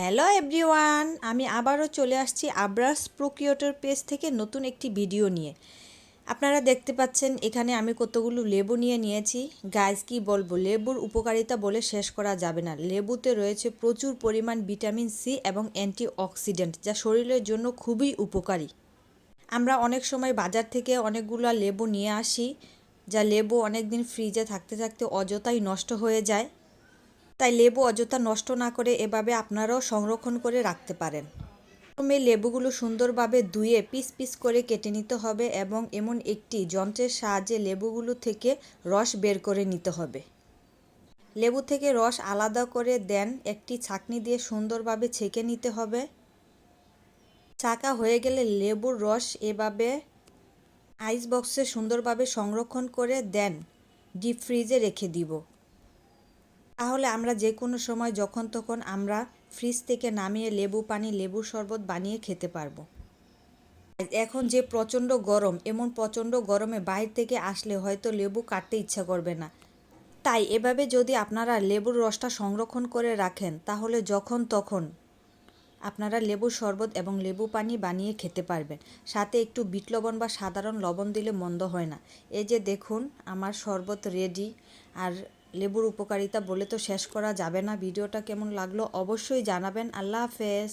Hello everyone, আমি আবারও চলে আসছি আবরাস প্রোকিওটর পেজ থেকে নতুন একটি ভিডিও নিয়ে। আপনারা দেখতে পাচ্ছেন এখানে আমি কতগুলো লেবু নিয়েছি। গাইজ কি বলবো, লেবুর উপকারিতা বলে শেষ করা যাবে না। লেবুতে রয়েছে প্রচুর পরিমাণ ভিটামিন সি এবং অ্যান্টিঅক্সিডেন্ট, যা শরীরের জন্য খুবই উপকারী। আমরা অনেক সময় বাজার থেকে অনেকগুলো লেবু নিয়ে আসি, যা লেবু অনেক দিন ফ্রিজে থাকতে থাকতে অযথাই নষ্ট হয়ে যায়। তাই লেবু অযথা নষ্ট না করে এভাবে আপনারাও সংরক্ষণ করে রাখতে পারেন। প্রথমে লেবুগুলো সুন্দরভাবে ধুয়ে পিস পিস করে কেটে নিতে হবে এবং এমন একটি যন্ত্রের সাহায্যে লেবুগুলো থেকে রস বের করে নিতে হবে। লেবু থেকে রস আলাদা করে দেন একটি ছাঁকনি দিয়ে সুন্দরভাবে ছেঁকে নিতে হবে। ছাঁকা হয়ে গেলে লেবুর রস এভাবে আইস বক্সে সুন্দরভাবে সংরক্ষণ করে দেন ডিপ ফ্রিজে রেখে দিব। তাহলে আমরা যে কোনো সময় যখন তখন আমরা ফ্রিজ থেকে নামিয়ে লেবু পানি, লেবুর শরবত বানিয়ে খেতে পারবো। এখন যে প্রচণ্ড গরম, এমন প্রচণ্ড গরমে বাইরে থেকে আসলে হয়তো লেবু কাটতে ইচ্ছা করবে না। তাই এভাবে যদি আপনারা লেবুর রসটা সংরক্ষণ করে রাখেন, তাহলে যখন তখন আপনারা লেবুর শরবত এবং লেবু পানি বানিয়ে খেতে পারবেন। সাথে একটু বিট লবণ বা সাধারণ লবণ দিলে মন্দ হয় না। এই যে দেখুন, আমার শরবত রেডি। আর লেবুর উপকারিতা বলে তো শেষ করা যাবে না। ভিডিওটা কেমন লাগলো অবশ্যই জানাবেন। আল্লাহ হাফেজ।